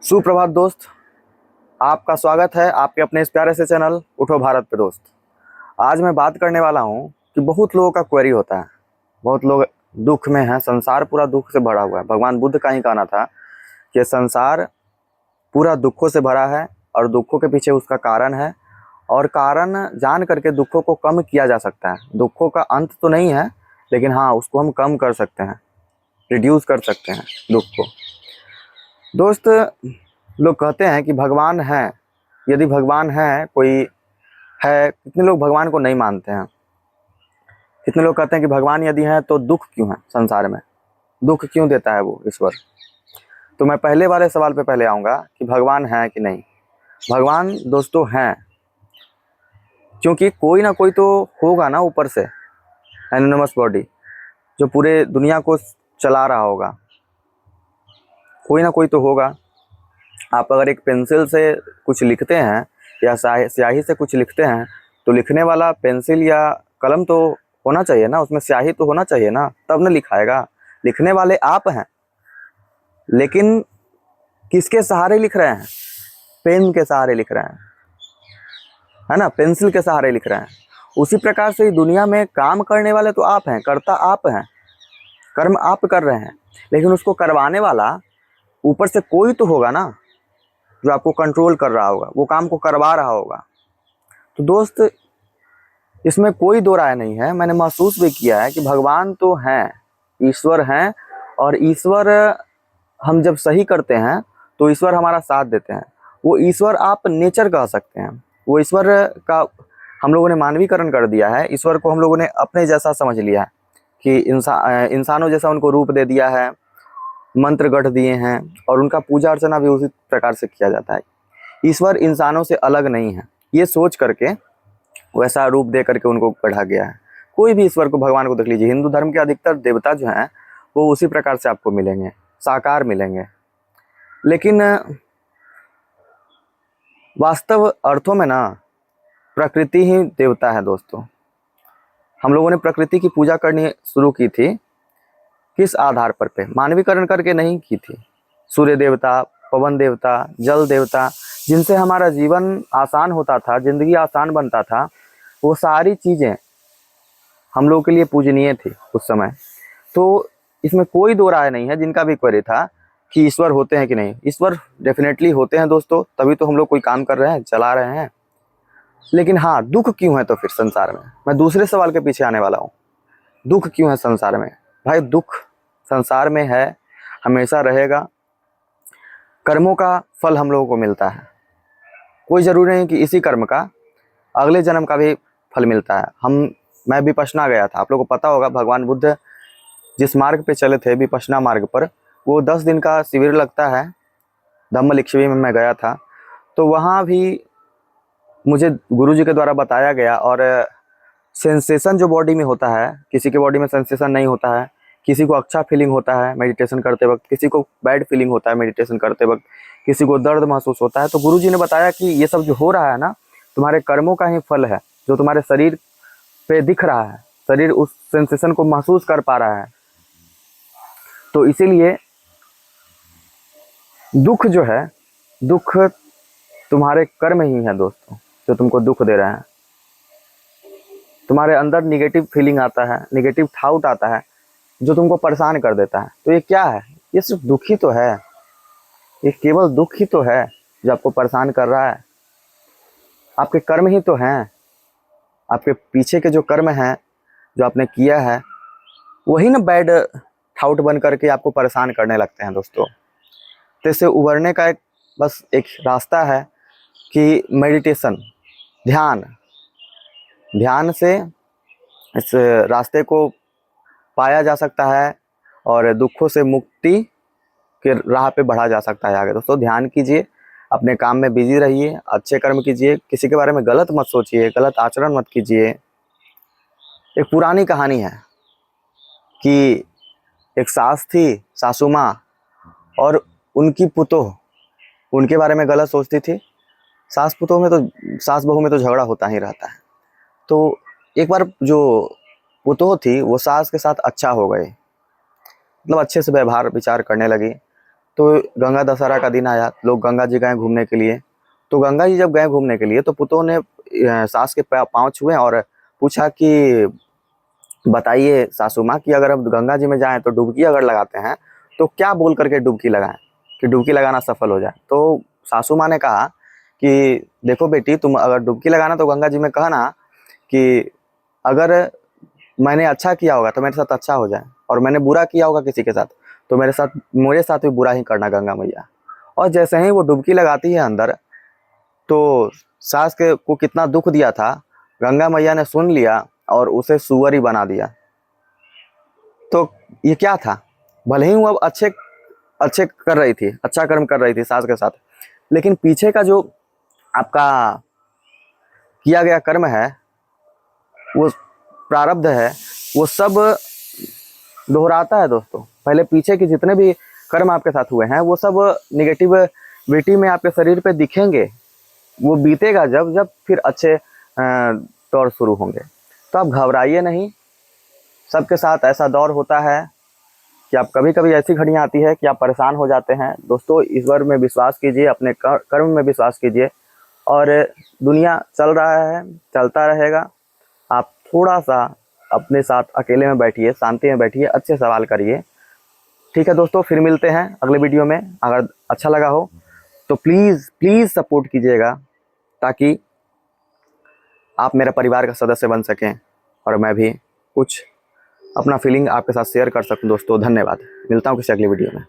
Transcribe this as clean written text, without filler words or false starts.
सुप्रभात दोस्त। आपका स्वागत है आपके अपने इस प्यारे से चैनल उठो भारत पे। दोस्त, आज मैं बात करने वाला हूँ कि बहुत लोगों का क्वेरी होता है, बहुत लोग दुख में हैं, संसार पूरा दुख से भरा हुआ है। भगवान बुद्ध का ही कहना था कि संसार पूरा दुखों से भरा है और दुखों के पीछे उसका कारण है, और कारण जान करके दुखों को कम किया जा सकता है। दुखों का अंत तो नहीं है, लेकिन हाँ, उसको हम कम कर सकते हैं, रिड्यूस कर सकते हैं दुख को। दोस्त, लोग कहते हैं कि भगवान है। यदि भगवान है, कोई है, कितने लोग भगवान को नहीं मानते हैं। कितने लोग कहते हैं कि भगवान यदि है तो दुख क्यों है संसार में, दुख क्यों देता है वो ईश्वर। तो मैं पहले वाले सवाल पे पहले आऊँगा कि भगवान है कि नहीं। भगवान दोस्तों हैं, क्योंकि कोई ना कोई तो होगा ना ऊपर से, एनोनिमस बॉडी, जो पूरे दुनिया को चला रहा होगा। कोई ना कोई तो होगा। आप अगर एक पेंसिल से कुछ लिखते हैं या स्याही से कुछ लिखते हैं, तो लिखने वाला पेंसिल या कलम तो होना चाहिए ना, उसमें स्याही तो होना चाहिए ना, तब ना लिखाएगा। लिखने वाले आप हैं, लेकिन किसके सहारे लिख रहे हैं? पेन के सहारे लिख रहे हैं, है ना, पेंसिल के सहारे लिख रहे हैं। उसी प्रकार से दुनिया में काम करने वाले तो आप हैं, कर्ता आप हैं, कर्म आप कर रहे हैं, लेकिन उसको करवाने वाला ऊपर से कोई तो होगा ना, जो आपको कंट्रोल कर रहा होगा, वो काम को करवा रहा होगा। तो दोस्त, इसमें कोई दो राय नहीं है। मैंने महसूस भी किया है कि भगवान तो हैं, ईश्वर हैं, और ईश्वर हम जब सही करते हैं तो ईश्वर हमारा साथ देते हैं। वो ईश्वर आप नेचर कह सकते हैं। वो ईश्वर का हम लोगों ने मानवीकरण कर दिया है। ईश्वर को हम लोगों ने अपने जैसा समझ लिया है कि इंसानों जैसा उनको रूप दे दिया है, मंत्र गढ़ दिए हैं, और उनका पूजा अर्चना भी उसी प्रकार से किया जाता है। ईश्वर इंसानों से अलग नहीं है, ये सोच करके वैसा रूप दे करके उनको गढ़ा गया है। कोई भी ईश्वर को, भगवान को देख लीजिए, हिंदू धर्म के अधिकतर देवता जो हैं वो उसी प्रकार से आपको मिलेंगे, साकार मिलेंगे। लेकिन वास्तव अर्थों में ना, प्रकृति ही देवता है दोस्तों। हम लोगों ने प्रकृति की पूजा करनी शुरू की थी, किस आधार पर? पे मानवीकरण करके नहीं की थी। सूर्य देवता, पवन देवता, जल देवता, जिनसे हमारा जीवन आसान होता था, जिंदगी आसान बनता था, वो सारी चीज़ें हम लोगों के लिए पूजनीय थी उस समय। तो इसमें कोई दो राय नहीं है। जिनका भी क्वेरी था कि ईश्वर होते हैं कि नहीं, ईश्वर डेफिनेटली होते हैं दोस्तों, तभी तो हम लोग कोई काम कर रहे हैं, चला रहे हैं। लेकिन हाँ, दुख क्यों है तो फिर संसार में? मैं दूसरे सवाल के पीछे आने वाला हूँ। दुख क्यों है संसार में? भाई, दुख संसार में है, हमेशा रहेगा। कर्मों का फल हम लोगों को मिलता है। कोई ज़रूरी नहीं कि इसी कर्म का अगले जन्म का भी फल मिलता है। मैं विपश्यना गया था, आप लोगों को पता होगा, भगवान बुद्ध जिस मार्ग पे चले थे, विपश्यना मार्ग पर, वो 10 दिन का शिविर लगता है। धम्मलिच्छवी में मैं गया था, तो वहाँ भी मुझे गुरुजी के द्वारा बताया गया। और सेंसेशन जो बॉडी में होता है, किसी के बॉडी में सेंसेशन नहीं होता है। किसी को अच्छा फीलिंग होता है मेडिटेशन करते वक्त, किसी को बैड फीलिंग होता है मेडिटेशन करते वक्त, किसी को दर्द महसूस होता है। तो गुरुजी ने बताया कि ये सब जो हो रहा है ना, तुम्हारे कर्मों का ही फल है, जो तुम्हारे शरीर पे दिख रहा है। शरीर उस सेंसेशन को महसूस कर पा रहा है। तो इसीलिए दुख जो है, दुख तुम्हारे कर्म ही है दोस्तों, जो तुमको दुख दे रहे हैं। तुम्हारे अंदर निगेटिव फीलिंग आता है, निगेटिव थाउट आता है, जो तुमको परेशान कर देता है। तो ये क्या है? ये सिर्फ दुख ही तो है, ये केवल दुख ही तो है जो आपको परेशान कर रहा है। आपके कर्म ही तो हैं, आपके पीछे के जो कर्म हैं, जो आपने किया है, वही ना बैड थाउट बन करके आपको परेशान करने लगते हैं दोस्तों। तो इससे उभरने का बस एक रास्ता है कि मेडिटेशन, ध्यान। ध्यान से इस रास्ते को पाया जा सकता है, और दुखों से मुक्ति के राह पे बढ़ा जा सकता है आगे। दोस्तों, ध्यान कीजिए, अपने काम में बिजी रहिए, अच्छे कर्म कीजिए, किसी के बारे में गलत मत सोचिए, गलत आचरण मत कीजिए। एक पुरानी कहानी है कि एक सास थी, सासू माँ, और उनकी पुतोह उनके बारे में गलत सोचती थी। सास पुतोह में तो, सास बहू में तो झगड़ा होता ही रहता है। तो एक बार जो पुतोह थी, वो सास के साथ अच्छा हो गई, मतलब अच्छे से व्यवहार विचार करने लगी। तो गंगा दशहरा का दिन आया, लोग गंगा जी गए घूमने के लिए। तो गंगा जी जब गए घूमने के लिए तो पुतों ने सास के पाँव छुए और पूछा कि बताइए सासू माँ कि अगर हम गंगा जी में जाएं तो डुबकी अगर लगाते हैं तो क्या बोल करके डुबकी लगाएं कि डुबकी लगाना सफल हो जाए। तो सासू माँ ने कहा कि देखो बेटी, तुम अगर डुबकी लगाना तो गंगा जी में कहना कि अगर मैंने अच्छा किया होगा तो मेरे साथ अच्छा हो जाए, और मैंने बुरा किया होगा किसी के साथ तो मेरे साथ भी बुरा ही करना गंगा मैया। और जैसे ही वो डुबकी लगाती है अंदर, तो सास के को कितना दुख दिया था गंगा मैया ने सुन लिया और उसे सुअर ही बना दिया। तो ये क्या था, भले ही वो अच्छे अच्छे कर रही थी, अच्छा कर्म कर रही थी सास के साथ, लेकिन पीछे का जो आपका किया गया कर्म है, वो प्रारब्ध है, वो सब दोहराता है दोस्तों। पहले पीछे के जितने भी कर्म आपके साथ हुए हैं वो सब निगेटिविटी में आपके शरीर पे दिखेंगे। वो बीतेगा जब जब फिर अच्छे दौर शुरू होंगे। तो आप घबराइए नहीं, सबके साथ ऐसा दौर होता है कि आप कभी कभी ऐसी घड़ियाँ आती है कि आप परेशान हो जाते हैं। दोस्तों, ईश्वर में विश्वास कीजिए, अपने कर्म में विश्वास कीजिए, और दुनिया चल रहा है, चलता रहेगा। आप थोड़ा सा अपने साथ अकेले में बैठिए, शांति में बैठिए, अच्छे सवाल करिए। ठीक है दोस्तों, फिर मिलते हैं अगले वीडियो में। अगर अच्छा लगा हो तो प्लीज़ प्लीज़ सपोर्ट कीजिएगा, ताकि आप मेरा परिवार का सदस्य बन सकें और मैं भी कुछ अपना फीलिंग आपके साथ शेयर कर सकूं। दोस्तों धन्यवाद, मिलता हूं किसी अगली वीडियो में।